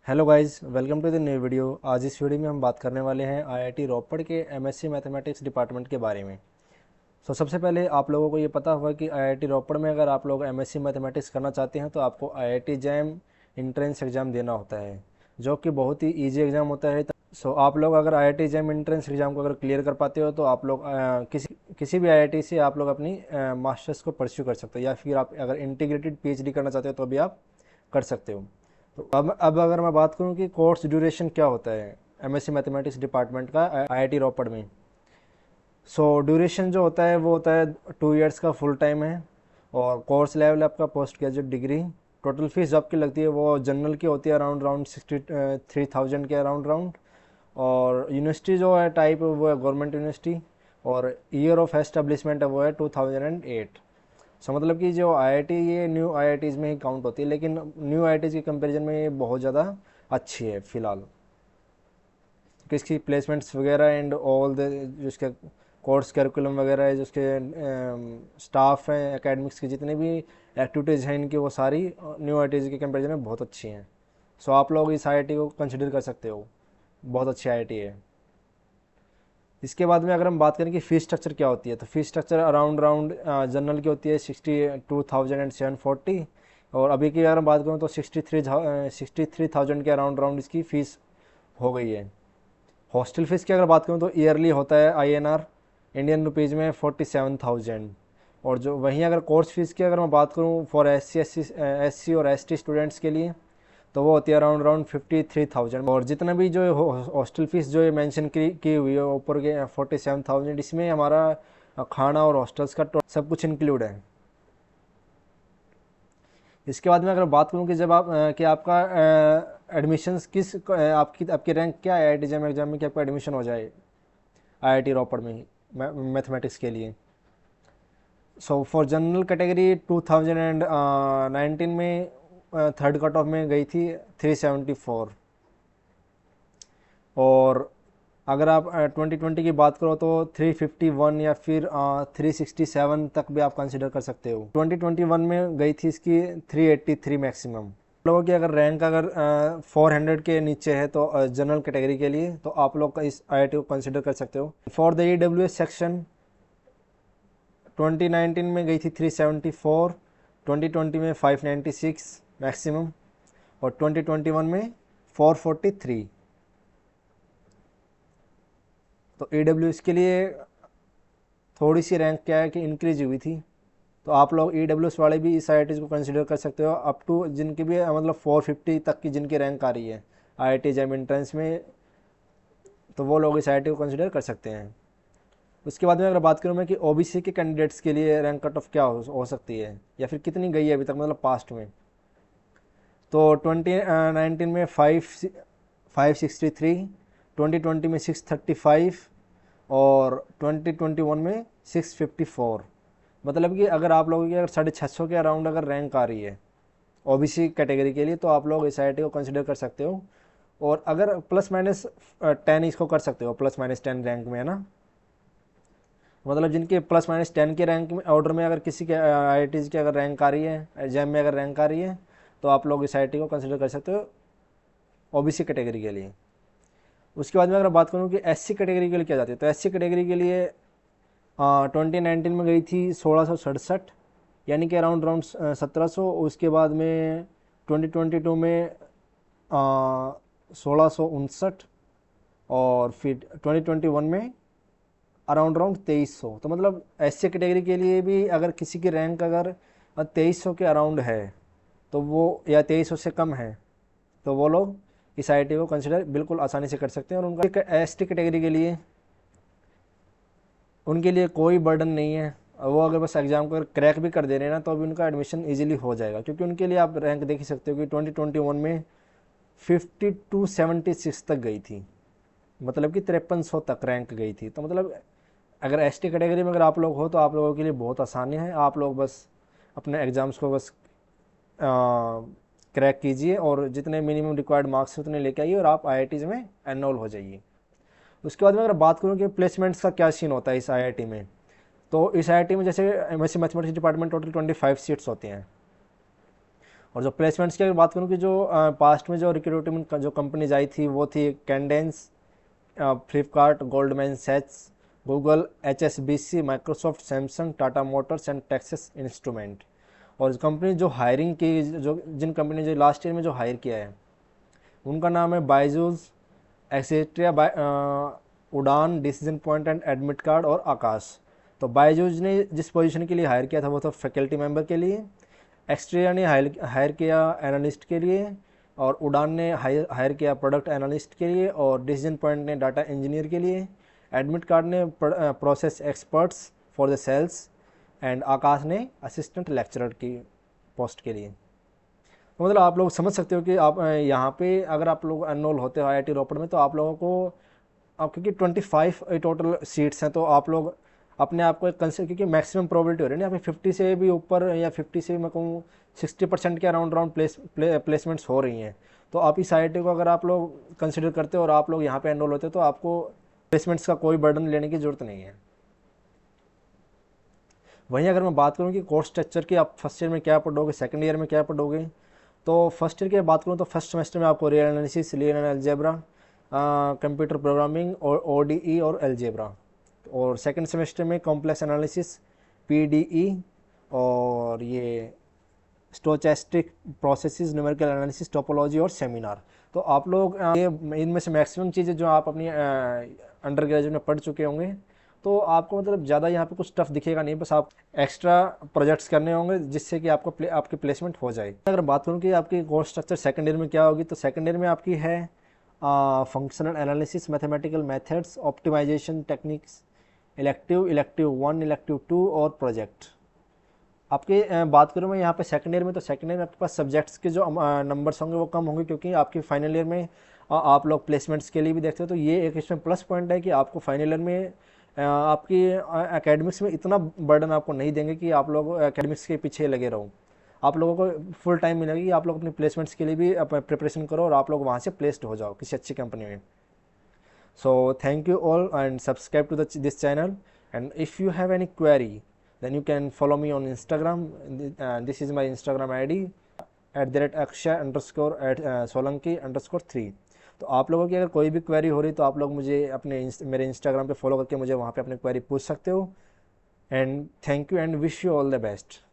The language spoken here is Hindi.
Hello guys, welcome to the new video. आज इस वीडियो में हम बात करने वाले हैं आईआईटी रोपड़ के एमएससी मैथमेटिक्स डिपार्टमेंट के बारे में। सबसे पहले आप लोगों को ये पता होगा कि आईआईटी रोपड़ में अगर आप लोग एमएससी मैथमेटिक्स करना चाहते हैं तो आपको आईआईटी जैम इंट्रेंस एग्ज़ाम देना होता है, जो कि बहुत ही ईजी एग्ज़ाम होता है। आप लोग अगर आईआईटी जैम इंट्रेंस एग्ज़ाम को अगर क्लियर कर पाते हो तो आप लोग किसी भी आईआईटी से आप लोग अपनी मास्टर्स को परस्यू कर सकते हो, या फिर आप अगर इंटीग्रेटेड पीएचडी करना चाहते हो तो भी आप कर सकते हो। तो अब अगर मैं बात करूं कि कोर्स ड्यूरेशन क्या होता है एमएससी मैथमेटिक्स डिपार्टमेंट का आईआईटी रोपड़ में। ड्यूरेशन जो होता है वो होता है 2 इयर्स का फुल टाइम है, और कोर्स लेवल आपका post graduate degree. Total fees जो आपकी लगती है वो जनरल की होती है अराउंड राउंड 63,000 के अराउंड राउंड। और यूनिवर्सिटी जो है टाइप वो है गवर्नमेंट यूनिवर्सिटी, और ईयर ऑफ एस्टेब्लिशमेंट है वो है 2008। मतलब कि जो आईआईटी ये न्यू आईआईटीज़ में ही काउंट होती है, लेकिन न्यू आईआईटीज़ के कंपैरिजन में ये बहुत ज़्यादा अच्छी है फ़िलहाल, कि इसकी प्लेसमेंट्स वगैरह एंड ऑल द जो इसका कोर्स करिकुलम वगैरह है, जो इसके स्टाफ हैं, एकेडमिक्स की जितनी भी एक्टिविटीज़ हैं इनकी, वो सारी न्यू आईआईटीज़ के कंपैरिजन में बहुत अच्छी हैं। आप लोग इस आईआईटी को कंसिडर कर सकते हो, बहुत अच्छी आईआईटी है। इसके बाद में अगर हम बात करें कि फ़ीस स्ट्रक्चर क्या होती है, तो fees structure around round general की होती है 62,740। और अभी की अगर हम बात करूँ तो 63,000 के अराउंड राउंड इसकी फ़ीस हो गई है। हॉस्टल फ़ीस की अगर बात करूँ तो ईयरली होता है आईएनआर इंडियन रुपीज़ में 47,000। और जो वहीं अगर कोर्स फीस की अगर मैं बात करूँ फॉर एस सी और एस टी स्टूडेंट्स के लिए, तो वो होती है अराउंड राउंड 53,000। और जितना भी जो हॉस्टल फीस जो मेंशन की हुई है ऊपर के 47,000, इसमें हमारा खाना और हॉस्टल्स का सब कुछ इंक्लूड है। इसके बाद में अगर बात करूँ कि जब आप कि आपका एडमिशन्स आपकी रैंक क्या है आईआईटी जैम एग्जाम में कि आपका एडमिशन हो जाए आईआईटी रोपड़ में मैथमेटिक्स के लिए। फॉर जनरल कैटेगरी 2019 में थर्ड कट ऑफ में गई थी 374। और अगर आप 2020 की बात करो तो 351 या फिर 367 तक भी आप कंसिडर कर सकते हो। 2021 में गई थी इसकी 383 मैक्सिमम। लोगों की अगर रैंक अगर 400 के नीचे है तो जनरल कैटेगरी के लिए, तो आप लोग इस आईआईटी को कंसिडर कर सकते हो। फॉर द ईडब्ल्यूएस सेक्शन 2019 में गई थी 374, 2020 में 596 मैक्सिमम, और 2021 में 443। तो ईडब्ल्यूएस के लिए थोड़ी सी रैंक क्या है कि इंक्रीज हुई थी। तो आप लोग ईडब्ल्यूएस वाले भी इस आईआईटी को कंसिडर कर सकते हो, अप टू जिनकी भी मतलब 450 तक की जिनकी रैंक आ रही है आईआईटी जैम एंट्रेंस में, तो वो लोग इस आईआईटी को कंसिडर कर सकते हैं। उसके बाद में अगर बात करूँ मैं कि ओबीसी के कैंडिडेट्स के लिए रैंक कट ऑफ क्या हो सकती है, या फिर कितनी गई है अभी तक मतलब पास्ट में, तो 2019 में 563, 2020 में 635, और 2021 में 654। मतलब कि अगर आप लोगों की अगर 650 के अराउंड अगर रैंक आ रही है ओबीसी कैटेगरी के लिए, तो आप लोग इस आईआईटी को कंसिडर कर सकते हो। और अगर प्लस माइनस 10 इसको कर सकते हो, प्लस माइनस 10 रैंक में है ना, मतलब जिनके प्लस माइनस 10 के रैंक में ऑर्डर में अगर किसी के आईआईटीज़ की अगर रैंक आ रही है, एग्जाम में अगर रैंक आ रही है, तो आप लोग इस आईआईटी को कंसिडर कर सकते हो ओबीसी कैटेगरी के लिए। उसके बाद में अगर बात करूँ कि एससी कैटेगरी के लिए क्या जाती है, तो एससी कैटेगरी के लिए 2019 में गई थी 1667, यानी कि अराउंड राउंड 1700। उसके बाद में 2022 में 1659, और फिर 2021 में अराउंड राउंड 2300। तो मतलब एससी कैटेगरी के लिए भी अगर किसी की रैंक अगर 2300 के अराउंड है तो वो, या 2300 से कम है, तो वो लोग इस आईआईटी को कंसिडर बिल्कुल आसानी से कर सकते हैं। और उनका एसटी कैटेगरी के लिए उनके लिए कोई बर्डन नहीं है, वो अगर बस एग्ज़ाम को क्रैक भी कर दे रहे हैं ना तो अभी उनका एडमिशन इजीली हो जाएगा, क्योंकि उनके लिए आप रैंक देख ही सकते हो कि 2021 में 5276 तक गई थी, मतलब कि 5300 तक रैंक गई थी। तो मतलब अगर एसटी कैटेगरी में अगर आप लोग हो तो आप लोगों के लिए बहुत आसानी है, आप लोग बस अपने एग्ज़ाम्स को बस क्रैक कीजिए और जितने मिनिमम रिक्वायर्ड मार्क्स उतने लेके आइए और आप आईआईटीज़ में एनरोल हो जाइए। उसके बाद में अगर बात करूँ कि प्लेसमेंट्स का क्या सीन होता है इस आईआईटी में, तो इस आईआईटी में जैसे MSc mathematics department total 25 seats होती हैं, और जो प्लेसमेंट्स की अगर बात करूँ कि जो पास्ट में जो रिक्रूटमेंट जो कंपनीज आई थी वो थी Cadence, Flipkart, Goldman Sachs, Google, HSBC, Microsoft, Samsung, Tata motors and Texas instrument. और कंपनी जो हायरिंग की, जो जिन कंपनी ने जो लास्ट ईयर में जो हायर किया है उनका नाम है बायजूस, एक्सेट्रिया, उड़ान, decision point and admit card और आकाश। तो बायजूस ने जिस पोजीशन के लिए हायर किया था वो था फैकल्टी मेंबर के लिए, एक्सट्रिया ने हायर किया एनालिस्ट के लिए, और उड़ान ने हायर किया प्रोडक्ट एनालिस्ट के लिए, और डिसीजन पॉइंट ने डाटा इंजीनियर के लिए, एडमिट कार्ड ने process experts for the sales, and Aakash ने असिस्टेंट लेक्चरर की पोस्ट के लिए। तो मतलब आप लोग समझ सकते हो कि आप यहाँ पे अगर आप लोग एनरोल होते हो IIT रोपड़ में तो आप लोगों को, आप क्योंकि 25 टोटल सीट्स हैं तो आप लोग अपने आप को एक कंसिडर, क्योंकि मैक्सिमम प्रोबेबिलिटी हो रही है ना, यहाँ पे 50 से भी ऊपर या 50 से मैं कहूँ 60% के अराउंड प्लेसमेंट्स हो रही हैं। तो आप इस IIT को अगर आप लोग कंसिडर करते हो और आप लोग यहाँ पे एनरोल होते हो तो आपको प्लेसमेंट्स का कोई बर्डन लेने की ज़रूरत नहीं है। वहीं अगर मैं बात करूँ कि कोर्स स्ट्रक्चर की, आप फर्स्ट ईयर में क्या पढ़ोगे, सेकंड ईयर में क्या पढ़ोगे, तो फर्स्ट ईयर की बात करूँ तो फर्स्ट सेमेस्टर में आपको real analysis, linear algebra, computer programming और ODE और अलजेब्रा, और सेकंड सेमेस्टर में कॉम्प्लेक्स एनालिसिस, PDE, और ये stochastic processes, numerical analysis, topology और सेमिनार। तो आप लोग ये इनमें से मैक्सिमम चीज़ें जो आप अपनी अंडर ग्रेजुएट में पढ़ चुके होंगे, तो आपको मतलब ज़्यादा यहाँ पे कुछ टफ दिखेगा नहीं, बस आप एक्स्ट्रा प्रोजेक्ट्स करने होंगे जिससे कि आपको आपकी प्लेसमेंट हो जाए। अगर बात करूँ कि आपकी कोर्स स्ट्रक्चर सेकंड ईयर में क्या होगी, तो सेकंड ईयर में आपकी है functional analysis, mathematical methods, optimisation techniques, elective 1, elective 2 और प्रोजेक्ट। आपकी बात करूँ मैं यहाँ पे सेकंड ईयर में, तो सेकंड ईयर में आपके पास सब्जेक्ट्स के जो नंबर्स होंगे वो कम होंगे, क्योंकि आपकी फाइनल ईयर में आप लोग प्लेसमेंट्स के लिए भी देखते हो। तो ये एक इसमें प्लस पॉइंट है कि आपको फाइनल ईयर में आपकी एकेडमिक्स में इतना बर्डन आपको नहीं देंगे कि आप लोग एकेडमिक्स के पीछे लगे रहो। आप लोगों को फुल टाइम मिलेगी कि आप लोग अपनी प्लेसमेंट्स के लिए भी प्रिपरेशन करो और आप लोग वहाँ से प्लेस्ड हो जाओ किसी अच्छी कंपनी में। So thank you all and subscribe to this channel, and if you have any query then you can follow me on Instagram. This is my Instagram ID @akshay_solanki_3। तो आप लोगों की अगर कोई भी क्वेरी हो रही तो आप लोग मुझे मेरे इंस्टाग्राम पे फॉलो करके मुझे वहाँ पे अपनी क्वेरी पूछ सकते हो। And thank you and wish you all the best.